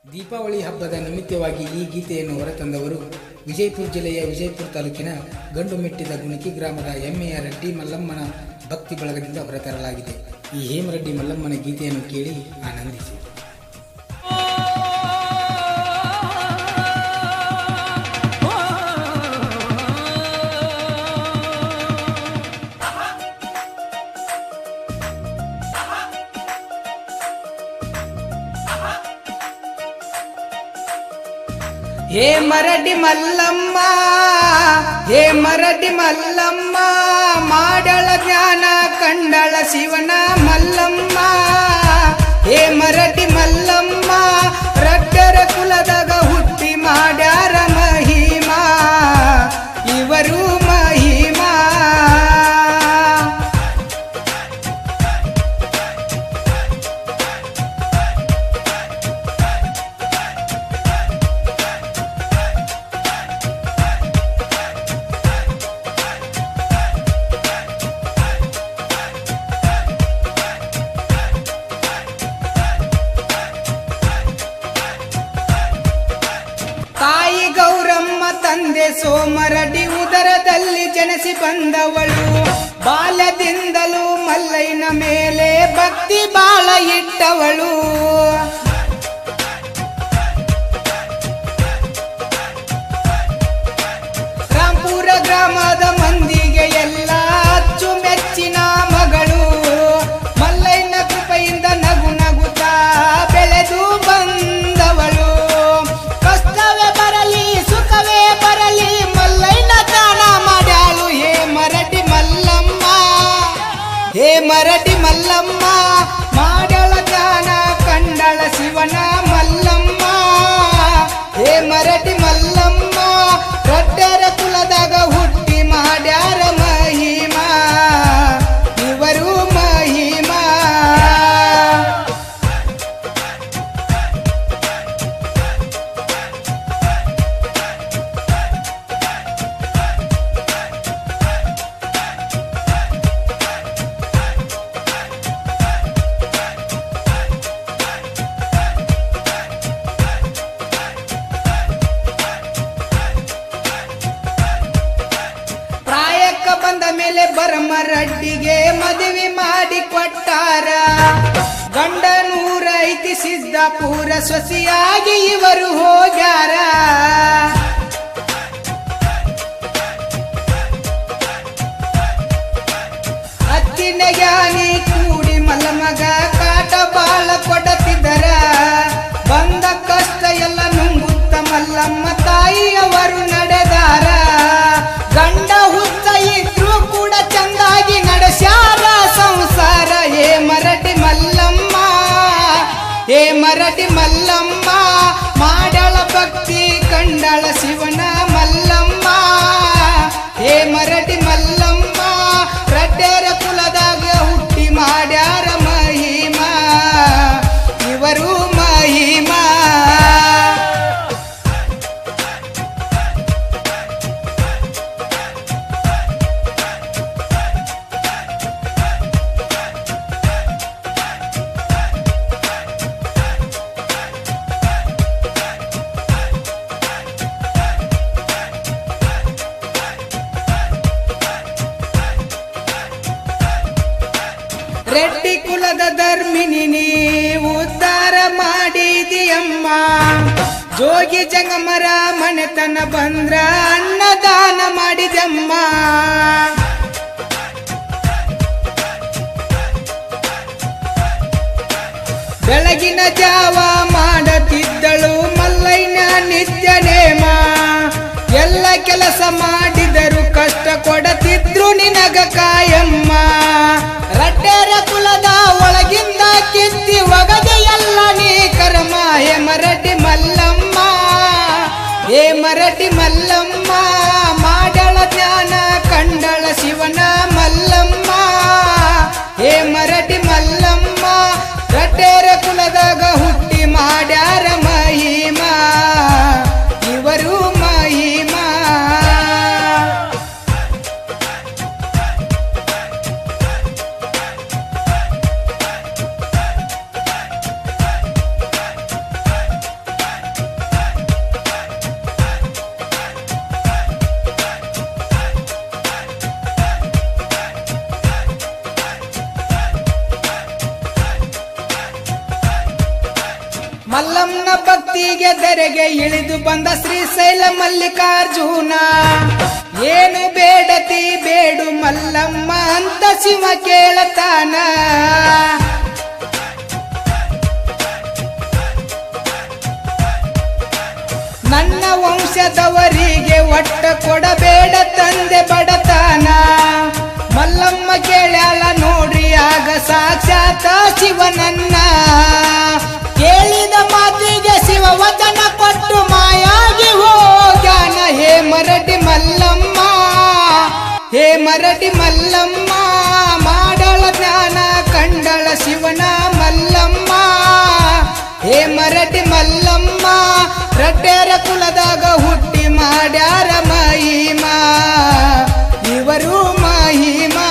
ದೀಪಾವಳಿ ಹಬ್ಬದ ನಿಮಿತ್ತವಾಗಿ ಈ ಗೀತೆಯನ್ನು ಹೊರತಂದವರು ವಿಜಯಪುರ ಜಿಲ್ಲೆಯ ವಿಜಯಪುರ ತಾಲೂಕಿನ ಗಂಡು ಮೆಟ್ಟಿದ ಗುಣಕಿ ಗ್ರಾಮದ ಹೆಮ್ಮೆಯ ರೆಡ್ಡಿ ಮಲ್ಲಮ್ಮನ ಭಕ್ತಿ ಬಳಗದಿಂದ ಹೊರತರಲಾಗಿದೆ. ಈ ಹೇಮರೆಡ್ಡಿ ಮಲ್ಲಮ್ಮನ ಗೀತೆಯನ್ನು ಕೇಳಿ ಆನಂದಿಸಿ. ಹೇ ಮರಡಿ ಮಲ್ಲಮ್ಮ, ಹೇ ಮರಡಿ ಮಲ್ಲಮ್ಮ, ಮಾಡಳ ಜ್ಞಾನ ಕಂಡಳ ಶಿವನ ಮಲ್ಲಮ್ಮ. ಹೇ ಮರಡಿ ಮಲ್ಲಮ್ಮ, ರಡ್ಡರ ಕುಲದಾಗ ಹುಟ್ಟಿ ಮಾಡ್ಯಾರ ಮಹಿಮಾ, ಇವರು ಮಹಿಮಾ. ತಾಯಿ ಗೌರಮ್ಮ ತಂದೆ ಸೋಮರಡಿ ಉದರದಲ್ಲಿ ಜನಿಸಿ ಬಂದವಳು. ಬಾಲ್ಯದಿಂದಲೂ ಮಲ್ಲಯ್ಯನ ಮೇಲೆ ಭಕ್ತಿ ಬಾಳ ಇಟ್ಟವಳು. ರಾಂಪುರ ಗ್ರಾಮದ ಮಂದಿಗೆ ಎಲ್ಲ ಅಚ್ಚುಮೆಚ್ಚಿನ ಮಗಳು. ಮಲ್ಲಯ್ಯನ ಕೃಪೆಯಿಂದ ನಗು ನಗುತ್ತಾ ಬೆಳೆದು ಬಂದವಳು. ಕಷ್ಟವೇ ಬರಲಿ ಸುಖವೇ ಬರಲಿ ಮಲ್ಲಯ್ಯನ ದಾನ ಮಾಡ್ಯಾಳು. ಹೇ ಮರಡಿ ಮಲ್ಲಮ್ಮ, ಹೇ ಮರಡಿ ಮಲ್ಲಮ್ಮ, ಮಾಡ್ಯಾಳ ದಾನ ಕಂಡಳ ಶಿವನ ಮಲ್ಲಮ್ಮ. ಹೇ ಮರಡಿ ಮಲ್ಲಮ್ಮ, ರಡ್ಡರ ಕುಲದಾಗ ಹುಟ್ಟಿ ಮಾಡ್ಯಾರ ಮಹಿಮಾ, ಇವರು ಮಹಿಮಾ. ಪ್ರಾಯಕ್ಕ ಬಂದ ಮೇಲೆ ಬರಮರಡ್ಡಿಗೆ ಮದುವೆ ಮಾಡಿ ಕೊಟ್ಟಾರ. ಗಂಡನೂರ ಐತಿ ಸಿದ್ದಾಪುರ ಸೊಸೆಯಾಗಿ ಇವರು ಹೋಗ್ಯಾರ. ಹತ್ತಿನ ಜ್ಞಾನಿ ಕೂಡಿ ಮಲ್ಲಮಗ ಕಾಟ ಬಾಳ ಕೊಡತಿದ್ದರ. ಬಂದ ಕಷ್ಟ ಎಲ್ಲ ನುಂಗುತ್ತ ಮಲ್ಲಮ್ಮ ತಾಯಿಯವರು ನಡೆದಾರ. ಗಂಡ ಹುಚ್ಚ ಇದ್ರು ಕೂಡ ಚಂದಾಗಿ ನಡೆಸ್ಯಾರ ಸಂಸಾರ. ಹೇ ಮರಡಿ ಮಲ್ಲಮ್ಮ, ಹೇ ಮರಡಿ ಮಲ್ಲಮ್ಮ, ಮಾಡಳ ಭಕ್ತಿ ಕಂಡಳ ಶಿವನ ಮಲ್ಲಮ್ಮ. ಹೇ ಮರಡಿ ಮಲ್ಲಮ್ಮ, ರಡ್ಡರ ಕುಲದಾಗ ಹುಟ್ಟಿ ಮಾಡ್ಯಾರ ಮಹಿಮಾ, ಇವರು ಮಹಿಮಾ. ರೆಡ್ಡಿ ಕುಲದ ಧರ್ಮಿನಿ ನೀ ಉದ್ಧಾರ ಮಾಡಿದಿಯಮ್ಮ. ಜೋಗಿ ಜಂಗಮರ ಮನೆತನ ಬಂದ್ರ ಅನ್ನದಾನ ಮಾಡಿದಮ್ಮ. ಬೆಳಗಿನ ಜಾವ ಮಾಡತಿದ್ದಳು ಮಲ್ಲಯ್ಯನ ನಿತ್ಯ ನೇಮ. ಎಲ್ಲ ಕೆಲಸ ಮಾಡಿದರು ಕಷ್ಟ ಕೊಡತಿದ್ರು ನಿನಗ ಕಾಯಮ್ಮ. ರಡ್ಡರ ಕುಲದ ಒಳಗಿಂದ ಕಿತ್ತಿ ಒಗದೆ ಎಲ್ಲ ನೀ ಕರ್ಮ. ಹೇ ಮರಡಿ ಮಲ್ಲಮ್ಮ, ಹೇ ಮರಡಿ ಮಲ್ಲಮ್ಮ, ಮಾಡಳ ಜ್ಞಾನ ಕಂಡಳ ಶಿವನ ಮಲ್ಲಮ್ಮ. ಹೇ ಮರಡಿ ಮಲ್ಲಮ್ಮ, ರಡ್ಡರ ಕುಲದಾಗ ಹುಟ್ಟಿ ಮಲ್ಲಮ್ಮನ ಭಕ್ತಿಗೆ ಧರೆಗೆ ಇಳಿದು ಬಂದ ಶ್ರೀಶೈಲ ಮಲ್ಲಿಕಾರ್ಜುನ. ಏನು ಬೇಡತಿ ಬೇಡು ಮಲ್ಲಮ್ಮ ಅಂತ ಶಿವ ಕೇಳತಾನ. ನನ್ನ ವಂಶದವರಿಗೆ ಒಟ್ಟ ಕೊಡಬೇಡ ತಂದೆ ಬಡತನ. ಮಲ್ಲಮ್ಮ ಕೇಳ್ಯಾಳ ನೋಡ್ರಿ ಆಗ ಸಾಕ್ಷಾತ್ ಶಿವನನ್ನ. ಕೇಳಿದ ಮಾತಿಗೆ ಶಿವ ವಚನ ಕೊಟ್ಟು ಮಾಯಾಗಿ ಹೋಗ್ಯಾನ. ಹೇ ಮರಡಿ ಮಲ್ಲಮ್ಮ, ಹೇ ಮರಡಿ ಮಲ್ಲಮ್ಮ, ಮಾಡಳ ಜ್ಞಾನ ಕಂಡಳ ಶಿವನ ಮಲ್ಲಮ್ಮ. ಹೇ ಮರಡಿ ಮಲ್ಲಮ್ಮ, ರಡ್ಡೇರ ಕುಲದಾಗ ಹುಟ್ಟಿ ಮಾಡ್ಯಾರ ಮಹಿಮಾ, ಇವರು ಮಹಿಮಾ.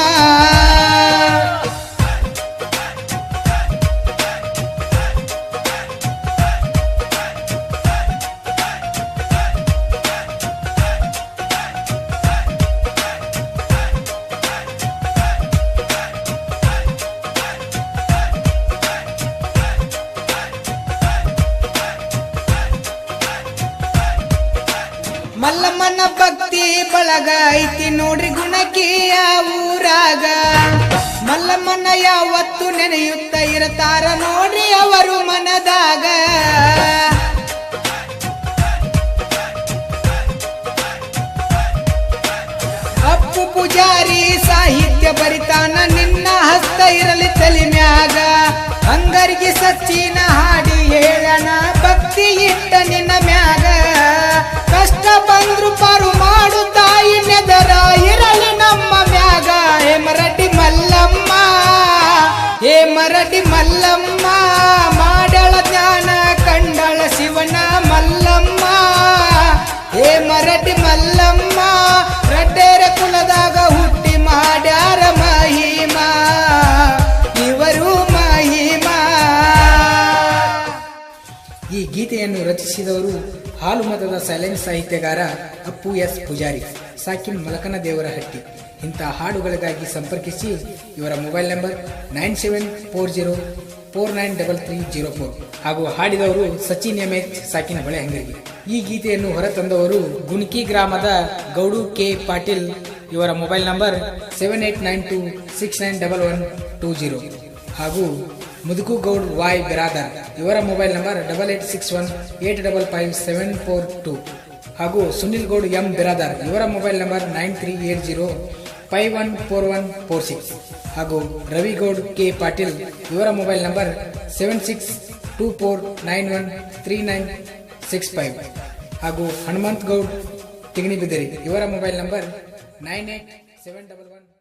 ಮಲ್ಲಮ್ಮನ ಭಕ್ತಿ ಬಳಗ ಐತಿ ನೋಡ್ರಿ ಗುಣಕಿಯ ಊರಾಗ. ಮಲ್ಲಮ್ಮನ ಯಾವತ್ತು ನೆನೆಯುತ್ತ ಇರತಾರ ನೋಡ್ರಿ ಅವರು ಮನದಾಗ. ಅಪ್ಪು ಪೂಜಾರಿ ಸಾಹಿತ್ಯ ಬರಿತಾನ ನಿನ್ನ ಹಸ್ತ ಇರಲಿ ತಲೆ ಮ್ಯಾಗ. ಅಂಗರಿಗೆ ಸಚ್ಚಿನ ಹಾಡಿ ಹೇಳನ ಭಕ್ತಿ ಇಟ್ಟ ನಿನ್ನ ಮ್ಯಾಗ. ಕಷ್ಟ ಬಂದ್ರು ಪಾರು ಮಾಡು ತಾಯಿ ನೆದರ ಇರಲಿ ನಮ್ಮ ಮ್ಯಾಗ. ಹೇ ಮರಡಿ ಮಲ್ಲಮ್ಮ, ಹೇ ಮರಡಿ ಮಲ್ಲಮ್ಮ, ಮಾಡಳ ಜ್ಞಾನ ಕಂಡಳ ಶಿವನ ಮಲ್ಲಮ್ಮ. ಹೇ ಮರಡಿ ಮಲ್ಲಮ್ಮ, ರಡ್ಡೇರ ಕುಲದಾಗ ಹುಟ್ಟಿ ಮಾಡ್ಯಾರ ಮಹಿಮಾ, ಇವರು ಮಹಿಮಾ. ಈ ಗೀತೆಯನ್ನು ರಚಿಸಿದವರು ಹಾಲು ಮತದ ಸೈಲೆನ್ಸ್ ಸಾಹಿತ್ಯಗಾರ ಅಪ್ಪು ಎಸ್ ಪೂಜಾರಿ, ಸಾಕಿನ್ ಮಲಕನ ದೇವರಹಟ್ಟಿ. ಇಂಥ ಹಾಡುಗಳಿಗಾಗಿ ಸಂಪರ್ಕಿಸಿ. ಇವರ ಮೊಬೈಲ್ ನಂಬರ್ 9740493304 ಹಾಗೂ ಹಾಡಿದವರು ಸಚಿನ್ ಎಮ್ಎಚ್, ಸಾಕಿನ ಬಳೆ ಹಂಗರಿಗೆ. ಈ ಗೀತೆಯನ್ನು ಹೊರತಂದವರು ಗುಣಕಿ ಗ್ರಾಮದ ಗೌಡು ಕೆ ಪಾಟೀಲ್. ಇವರ ಮೊಬೈಲ್ ನಂಬರ್ 7892691120 ಹಾಗೂ ಮುದುಕು ಗೌಡ್ ವಾಯ್ ಬಿರಾದರ್. ಇವರ ಮೊಬೈಲ್ ನಂಬರ್ 8861855742 ಹಾಗೂ ಸುನಿಲ್ ಗೌಡ್ ಎಂ ಬಿರಾದರ್. ಇವರ ಮೊಬೈಲ್ ನಂಬರ್ 9380514146 ಹಾಗೂ ರವಿ ಗೌಡ್ ಕೆ ಪಾಟೀಲ್. ಇವರ ಮೊಬೈಲ್ ನಂಬರ್ 7624913965 ಹಾಗೂ ಹನುಮಂತ್ ಗೌಡ್ ತಿಗಣಿಬಿದರಿ. ಇವರ ಮೊಬೈಲ್ ನಂಬರ್ 987111